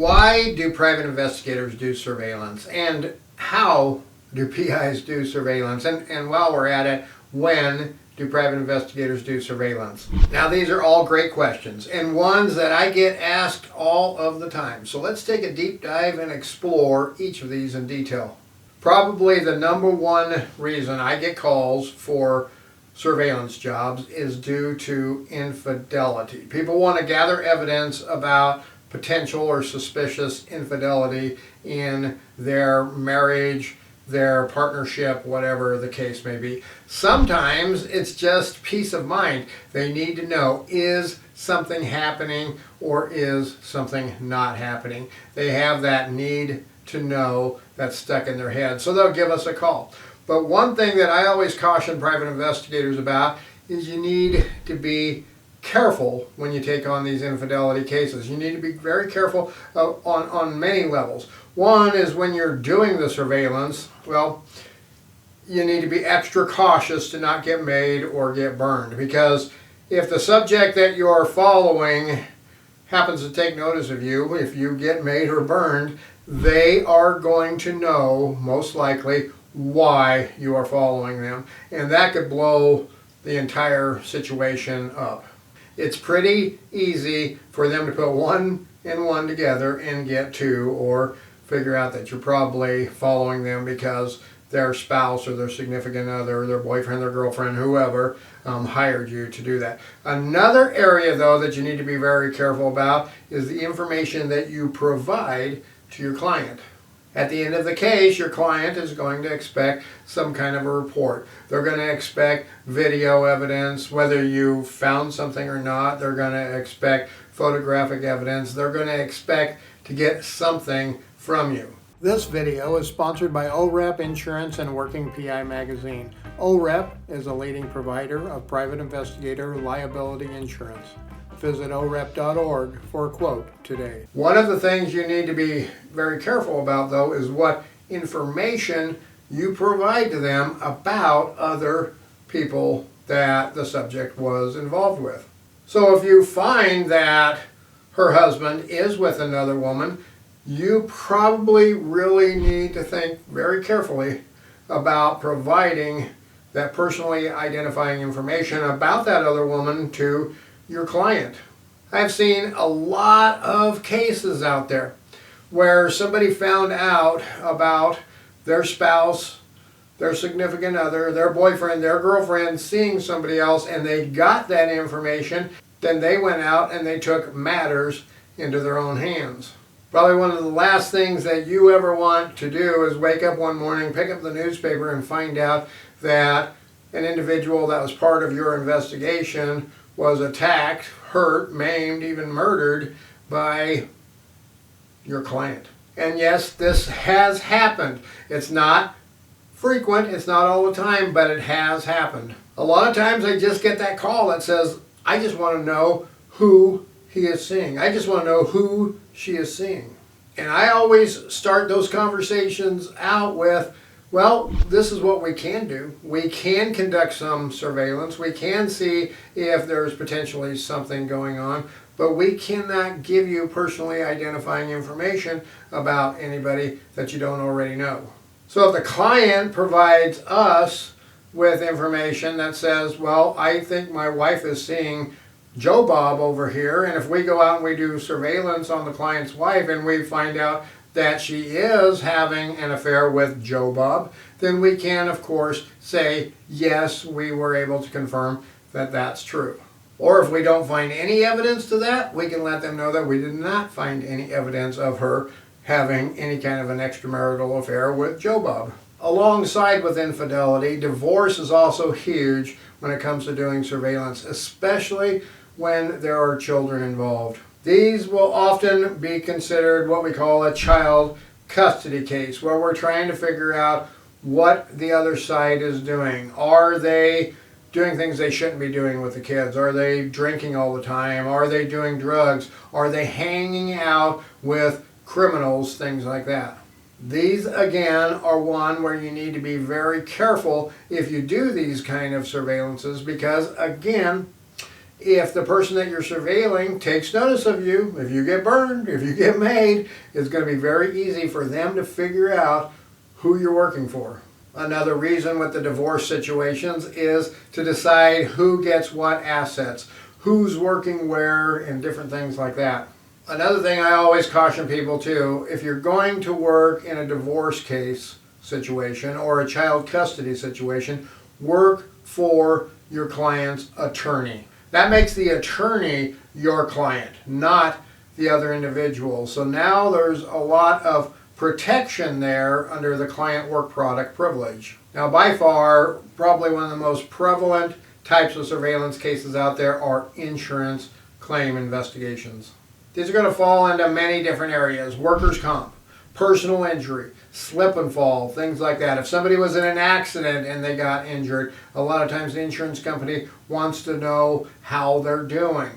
Why do private investigators do surveillance? And how do PIs do surveillance? And while we're at it, when do private investigators do surveillance? Now, these are all great questions and ones that I get asked all of the time. So let's take a deep dive and explore each of these in detail. Probably the number one reason I get calls for surveillance jobs is due to infidelity. People want to gather evidence about potential or suspicious infidelity in their marriage, their partnership, whatever the case may be. Sometimes it's just peace of mind. They need to know, is something happening or is something not happening? They have that need to know that's stuck in their head, so they'll give us a call. But one thing that I always caution private investigators about is you need to be careful when you take on these infidelity cases. You need to be very careful on many levels. One is when you're doing the surveillance, well, you need to be extra cautious to not get made or get burned, because if the subject that you're following happens to take notice of you, if you get made or burned, they are going to know, most likely, why you are following them, and that could blow the entire situation up. It's pretty easy for them to put one and one together and get two, or figure out that you're probably following them because their spouse or their significant other, their boyfriend, their girlfriend, whoever, hired you to do that. Another area, though, that you need to be very careful about is the information that you provide to your client. At the end of the case, your client is going to expect some kind of a report. They're going to expect video evidence, whether you found something or not. They're going to expect photographic evidence. They're going to expect to get something from you. This video is sponsored by OREP Insurance and Working PI Magazine. OREP is a leading provider of private investigator liability insurance. Visit orep.org for a quote today. One of the things you need to be very careful about, though, is what information you provide to them about other people that the subject was involved with. So if you find that her husband is with another woman, you probably really need to think very carefully about providing that personally identifying information about that other woman to your client. I've seen a lot of cases out there where somebody found out about their spouse, their significant other, their boyfriend, their girlfriend seeing somebody else, and they got that information. Then they went out and they took matters into their own hands. Probably one of the last things that you ever want to do is wake up one morning, pick up the newspaper, and find out that an individual that was part of your investigation was attacked, hurt, maimed, even murdered by your client. And yes, this has happened. It's not frequent, it's not all the time, but it has happened. A lot of times I just get that call that says, I just want to know who he is seeing. I just want to know who she is seeing. And I always start those conversations out with, well, this is what we can do. We can conduct some surveillance. We can see if there's potentially something going on, but we cannot give you personally identifying information about anybody that you don't already know. So if the client provides us with information that says, well, I think my wife is seeing Joe Bob over here, and if we go out and we do surveillance on the client's wife and we find out that she is having an affair with Joe Bob, then we can, of course, say, yes, we were able to confirm that that's true. Or if we don't find any evidence to that, we can let them know that we did not find any evidence of her having any kind of an extramarital affair with Joe Bob. Alongside with infidelity, divorce is also huge when it comes to doing surveillance, especially when there are children involved. These will often be considered what we call a child custody case, where we're trying to figure out what the other side is doing. Are they doing things they shouldn't be doing with the kids? Are they drinking all the time? Are they doing drugs? Are they hanging out with criminals? Things like that. These, again, are one where you need to be very careful if you do these kind of surveillances, because, again, if the person that you're surveilling takes notice of you, if you get burned, if you get made, it's going to be very easy for them to figure out who you're working for. Another reason with the divorce situations is to decide who gets what assets, who's working where, and different things like that. Another thing I always caution people too, if you're going to work in a divorce case situation or a child custody situation, work for your client's attorney. That makes the attorney your client, not the other individual. So now there's a lot of protection there under the client work product privilege. Now, by far, probably one of the most prevalent types of surveillance cases out there are insurance claim investigations. These are going to fall into many different areas: workers' comp, personal injury, slip and fall, things like that. If somebody was in an accident and they got injured, a lot of times the insurance company wants to know how they're doing.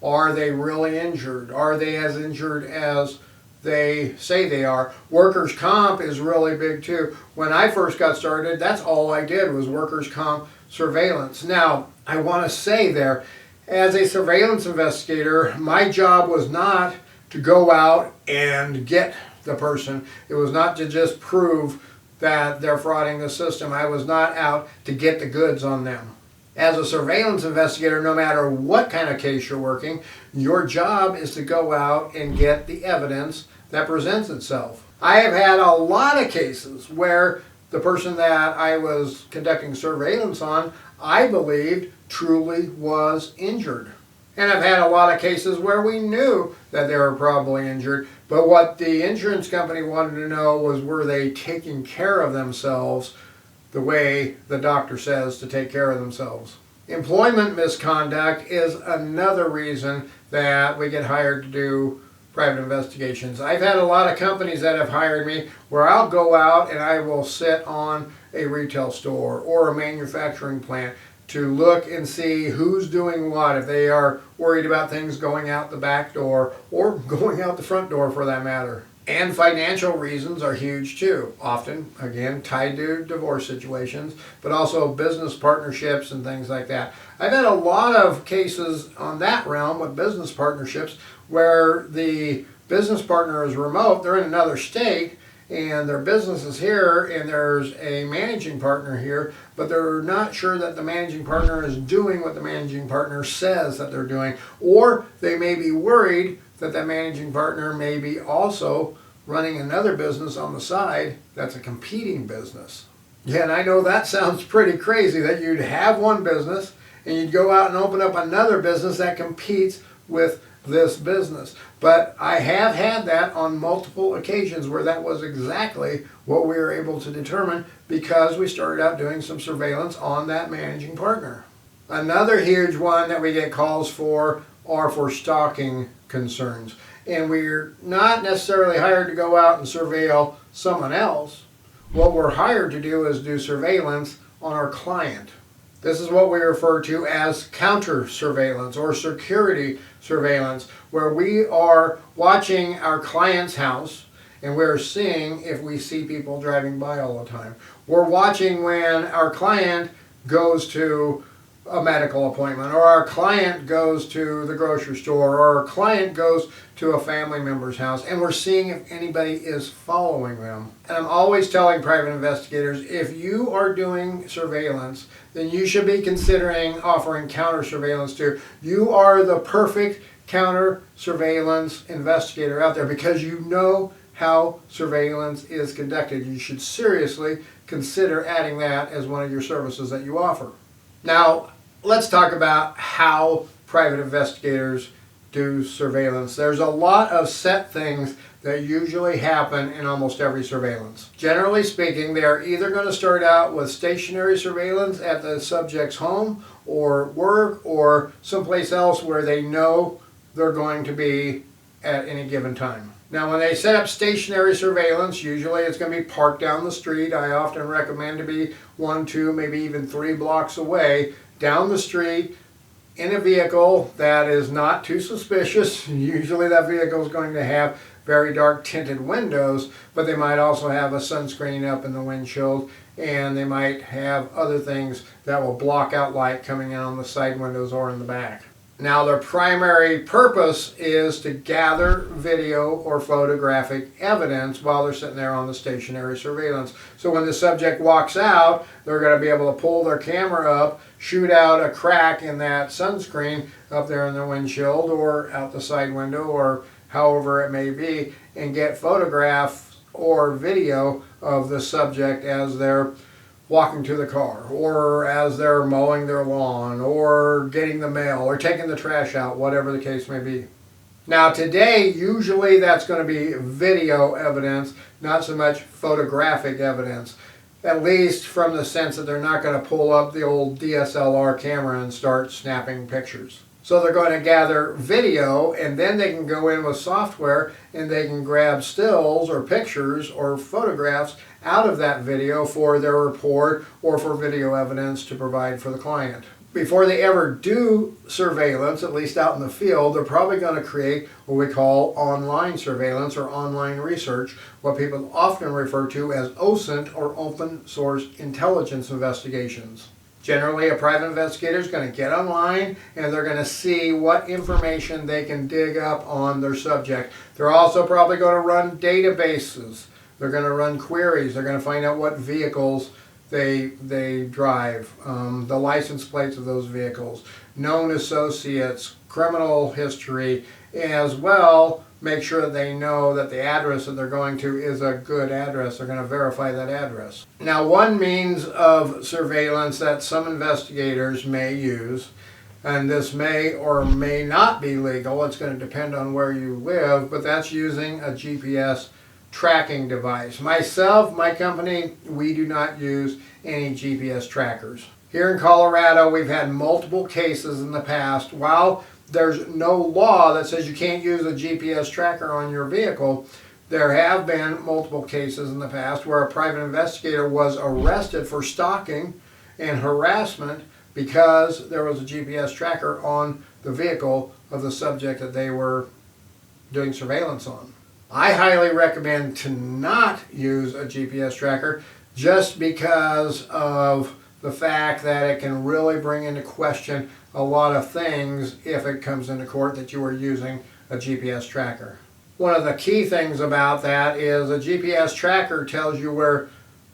Are they really injured? Are they as injured as they say they are? Workers' comp is really big too. When I first got started, that's all I did was workers' comp surveillance. Now, I want to say there, as a surveillance investigator, my job was not to go out and get the person. It was not to just prove that they're frauding the system. I was not out to get the goods on them. As a surveillance investigator, no matter what kind of case you're working, your job is to go out and get the evidence that presents itself. I have had a lot of cases where the person that I was conducting surveillance on, I believed truly was injured. And I've had a lot of cases where we knew that they were probably injured, but what the insurance company wanted to know was, were they taking care of themselves the way the doctor says to take care of themselves? Employment misconduct is another reason that we get hired to do private investigations. I've had a lot of companies that have hired me where I'll go out and I will sit on a retail store or a manufacturing plant to look and see who's doing what, if they are worried about things going out the back door or going out the front door for that matter. And financial reasons are huge too, often, again, tied to divorce situations, but also business partnerships and things like that. I've had a lot of cases on that realm with business partnerships where the business partner is remote, they're in another state, and their business is here, and there's a managing partner here, but they're not sure that the managing partner is doing what the managing partner says that they're doing, or they may be worried that that managing partner may be also running another business on the side that's a competing business. Yeah, and I know that sounds pretty crazy that you'd have one business and you'd go out and open up another business that competes with this business. But I have had that on multiple occasions where that was exactly what we were able to determine because we started out doing some surveillance on that managing partner. Another huge one that we get calls for are for stalking concerns. And we're not necessarily hired to go out and surveil someone else. What we're hired to do is do surveillance on our client. This is what we refer to as counter surveillance or security surveillance, where we are watching our client's house and we're seeing if we see people driving by all the time. We're watching when our client goes to a medical appointment, or our client goes to the grocery store, or our client goes to a family member's house, and we're seeing if anybody is following them. And I'm always telling private investigators, if you are doing surveillance, then you should be considering offering counter surveillance too. You are the perfect counter surveillance investigator out there because you know how surveillance is conducted. You should seriously consider adding that as one of your services that you offer. Now, let's talk about how private investigators do surveillance. There's a lot of set things that usually happen in almost every surveillance. Generally speaking, they are either going to start out with stationary surveillance at the subject's home or work or someplace else where they know they're going to be at any given time. Now, when they set up stationary surveillance, usually it's going to be parked down the street. I often recommend to be 1, 2, maybe even 3 blocks away down the street in a vehicle that is not too suspicious. Usually that vehicle is going to have very dark tinted windows, but they might also have a sunscreen up in the windshield, and they might have other things that will block out light coming in on the side windows or in the back. Now, their primary purpose is to gather video or photographic evidence while they're sitting there on the stationary surveillance. So when the subject walks out, they're going to be able to pull their camera up, shoot out a crack in that sunscreen up there in the windshield or out the side window or however it may be, and get photographs or video of the subject as they're walking to the car, or as they're mowing their lawn, or getting the mail, or taking the trash out, whatever the case may be. Now today, usually that's going to be video evidence, not so much photographic evidence. At least from the sense that they're not going to pull up the old DSLR camera and start snapping pictures. So they're going to gather video, and then they can go in with software and they can grab stills or pictures or photographs out of that video for their report or for video evidence to provide for the client. Before they ever do surveillance, at least out in the field, they're probably going to create what we call online surveillance or online research, what people often refer to as OSINT or open source intelligence investigations. Generally, a private investigator is going to get online and they're going to see what information they can dig up on their subject. They're also probably going to run databases. They're going to run queries. They're going to find out what vehicles they drive, the license plates of those vehicles, known associates, criminal history, as well make sure that they know that the address that they're going to is a good address. They're going to verify that address. Now, one means of surveillance that some investigators may use, and this may or may not be legal, it's going to depend on where you live, but that's using a GPS tracking device. Myself, my company, we do not use any GPS trackers. Here in Colorado, we've had multiple cases in the past. While there's no law that says you can't use a GPS tracker on your vehicle, there have been multiple cases in the past where a private investigator was arrested for stalking and harassment because there was a GPS tracker on the vehicle of the subject that they were doing surveillance on. I highly recommend to not use a GPS tracker just because of the fact that it can really bring into question a lot of things if it comes into court that you are using a GPS tracker. One of the key things about that is a GPS tracker tells you where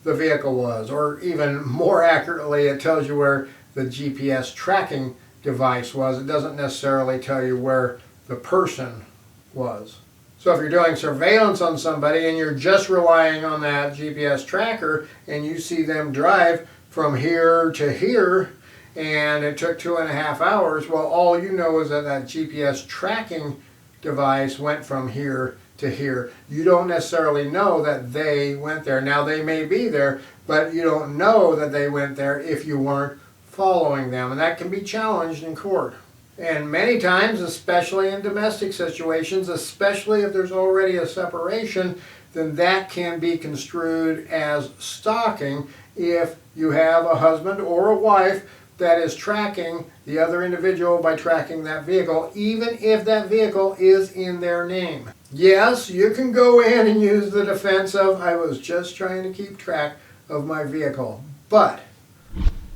the vehicle was, or even more accurately, it tells you where the GPS tracking device was. It doesn't necessarily tell you where the person was. So if you're doing surveillance on somebody and you're just relying on that GPS tracker and you see them drive from here to here and it took 2.5 hours, well, all you know is that that GPS tracking device went from here to here. You don't necessarily know that they went there. Now, they may be there, but you don't know that they went there if you weren't following them, and that can be challenged in court. And many times, especially in domestic situations, especially if there's already a separation, then that can be construed as stalking if you have a husband or a wife that is tracking the other individual by tracking that vehicle, even if that vehicle is in their name. Yes, you can go in and use the defense of, I was just trying to keep track of my vehicle. But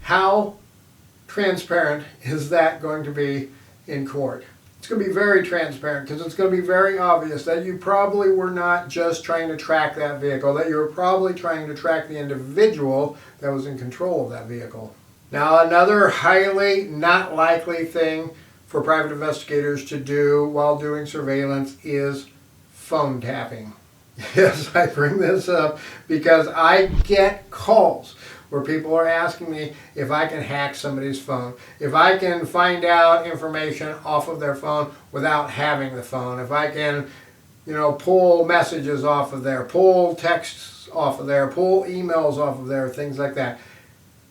how transparent is that going to be in court? It's going to be very transparent because it's going to be very obvious that you probably were not just trying to track that vehicle, that you were probably trying to track the individual that was in control of that vehicle. Now, another highly not likely thing for private investigators to do while doing surveillance is phone tapping. Yes, I bring this up because I get calls where people are asking me if I can hack somebody's phone, if I can find out information off of their phone without having the phone, if I can, pull messages off of there, pull texts off of there, pull emails off of there, things like that.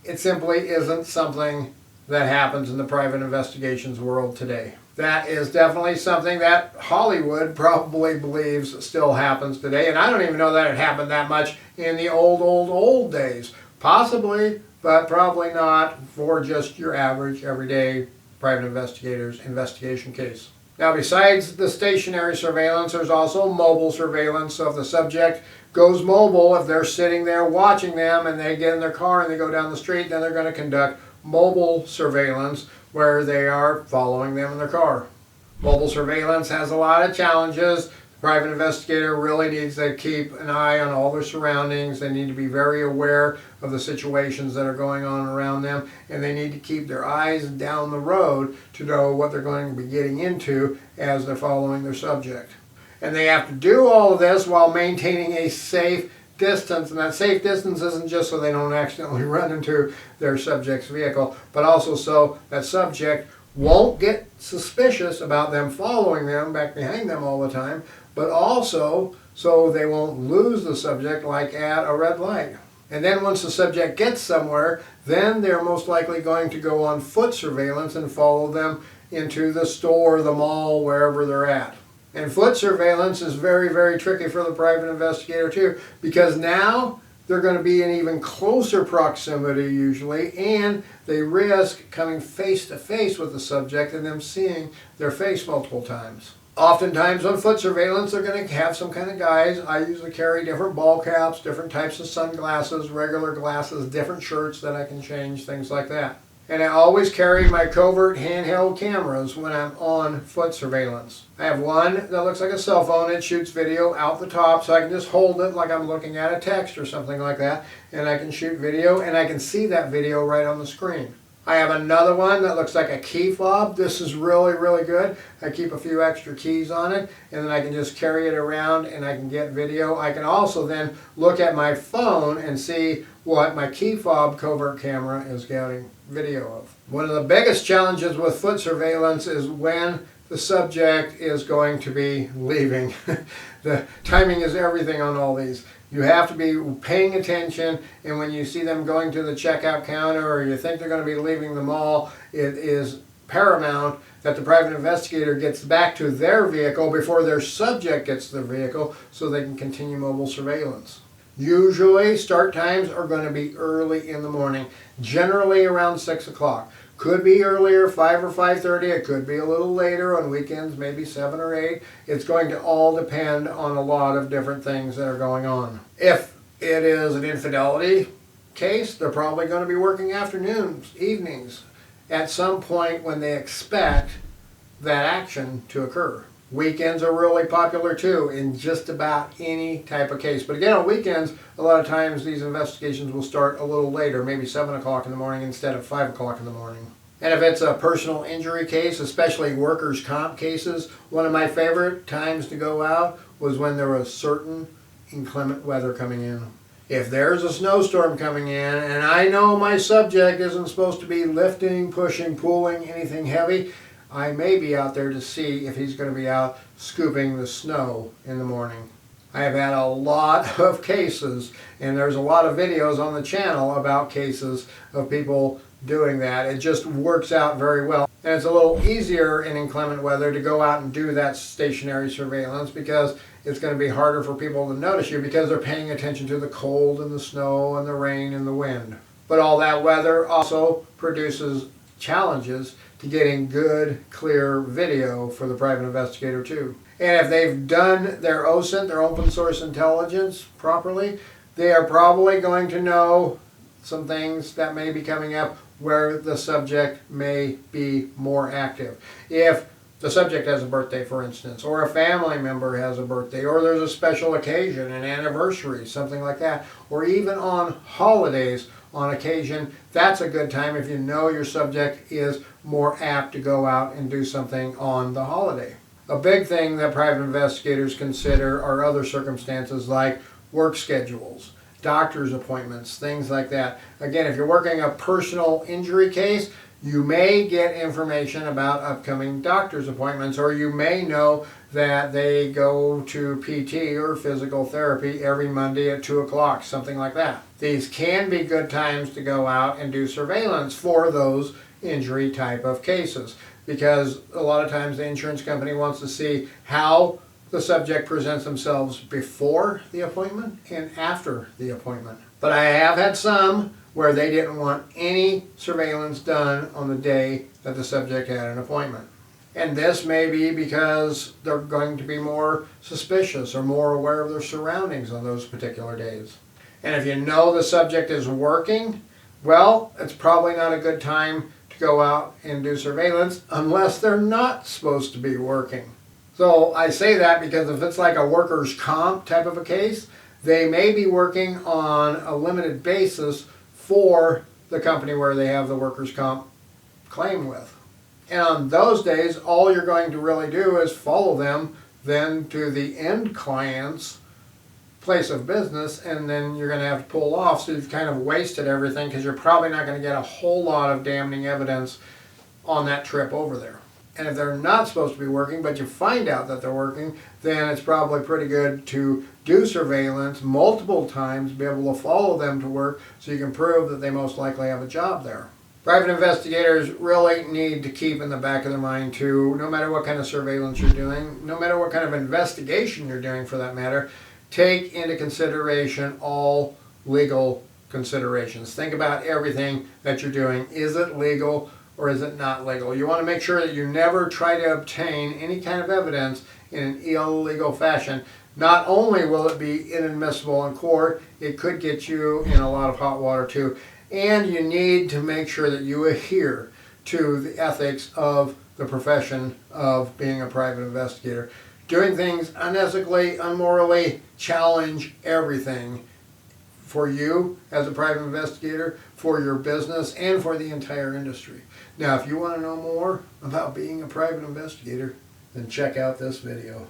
It simply isn't something that happens in the private investigations world today. That is definitely something that Hollywood probably believes still happens today, and I don't even know that it happened that much in the old days. Possibly, but probably not for just your average, everyday private investigator's investigation case. Now, besides the stationary surveillance, there's also mobile surveillance. So if the subject goes mobile, if they're sitting there watching them and they get in their car and they go down the street, then they're going to conduct mobile surveillance where they are following them in their car. Mobile surveillance has a lot of challenges. The private investigator really needs to keep an eye on all their surroundings. They need to be very aware of the situations that are going on around them, and they need to keep their eyes down the road to know what they're going to be getting into as they're following their subject. And they have to do all of this while maintaining a safe distance, and that safe distance isn't just so they don't accidentally run into their subject's vehicle, but also so that subject won't get suspicious about them following them back behind them all the time, but also so they won't lose the subject like at a red light. And then once the subject gets somewhere, then they're most likely going to go on foot surveillance and follow them into the store, the mall, wherever they're at. And foot surveillance is very, very tricky for the private investigator too, because now they're going to be in even closer proximity usually, and they risk coming face to face with the subject and them seeing their face multiple times. Oftentimes on foot surveillance they're going to have some kind of guise. I usually carry different ball caps, different types of sunglasses, regular glasses, different shirts that I can change, things like that. And I always carry my covert handheld cameras when I'm on foot surveillance. I have one that looks like a cell phone. It shoots video out the top, so I can just hold it like I'm looking at a text or something like that, and I can shoot video, and I can see that video right on the screen. I have another one that looks like a key fob. This is really, really good. I keep a few extra keys on it, and then I can just carry it around and I can get video. I can also then look at my phone and see what my key fob covert camera is getting video of. One of the biggest challenges with foot surveillance is when the subject is going to be leaving. The timing is everything on all these. You have to be paying attention, and when you see them going to the checkout counter or you think they're going to be leaving the mall, it is paramount that the private investigator gets back to their vehicle before their subject gets to their vehicle so they can continue mobile surveillance. Usually start times are going to be early in the morning, generally around 6 o'clock. Could be earlier, 5 or 5:30. It could be a little later on weekends, maybe 7 or 8. It's going to all depend on a lot of different things that are going on. If it is an infidelity case, they're probably going to be working afternoons, evenings, at some point when they expect that action to occur. Weekends are really popular too in just about any type of case. But again, on weekends, a lot of times these investigations will start a little later, maybe 7 o'clock in the morning instead of 5 o'clock in the morning. And if it's a personal injury case, especially workers' comp cases, one of my favorite times to go out was when there was certain inclement weather coming in. If there's a snowstorm coming in and I know my subject isn't supposed to be lifting, pushing, pulling anything heavy, I may be out there to see if he's going to be out scooping the snow in the morning. I have had a lot of cases, and there's a lot of videos on the channel about cases of people doing that. It just works out very well. And it's a little easier in inclement weather to go out and do that stationary surveillance because it's going to be harder for people to notice you because they're paying attention to the cold and the snow and the rain and the wind. But all that weather also produces challenges to getting good, clear video for the private investigator too. And if they've done their OSINT, their open source intelligence, properly, they are probably going to know some things that may be coming up where the subject may be more active. If the subject has a birthday, for instance, or a family member has a birthday, or there's a special occasion, an anniversary, something like that, or even on holidays on occasion, that's a good time if you know your subject is more apt to go out and do something on the holiday. A big thing that private investigators consider are other circumstances like work schedules, doctor's appointments, things like that. Again, if you're working a personal injury case, you may get information about upcoming doctor's appointments, or you may know that they go to PT or physical therapy every Monday at 2 o'clock, something like that. These can be good times to go out and do surveillance for those injury type of cases, because a lot of times the insurance company wants to see how the subject presents themselves before the appointment and after the appointment. But I have had some where they didn't want any surveillance done on the day that the subject had an appointment. And this may be because they're going to be more suspicious or more aware of their surroundings on those particular days. And if you know the subject is working, Well, it's probably not a good time to go out and do surveillance unless they're not supposed to be working. So I say that because if it's like a workers' comp type of a case, they may be working on a limited basis for the company where they have the workers' comp claim with. And on those days, all you're going to really do is follow them then to the end client's place of business, and then you're going to have to pull off. So you've kind of wasted everything because you're probably not going to get a whole lot of damning evidence on that trip over there. And if they're not supposed to be working, but you find out that they're working, then it's probably pretty good to do surveillance multiple times, be able to follow them to work so you can prove that they most likely have a job there. Private investigators really need to keep in the back of their mind too, no matter what kind of surveillance you're doing, no matter what kind of investigation you're doing for that matter, take into consideration all legal considerations. Think about everything that you're doing. Is it legal or is it not legal? You want to make sure that you never try to obtain any kind of evidence in an illegal fashion. Not only will it be inadmissible in court, it could get you in a lot of hot water too. And you need to make sure that you adhere to the ethics of the profession of being a private investigator. Doing things unethically, unmorally, challenge everything for you as a private investigator, for your business, and for the entire industry. Now, if you want to know more about being a private investigator, then check out this video.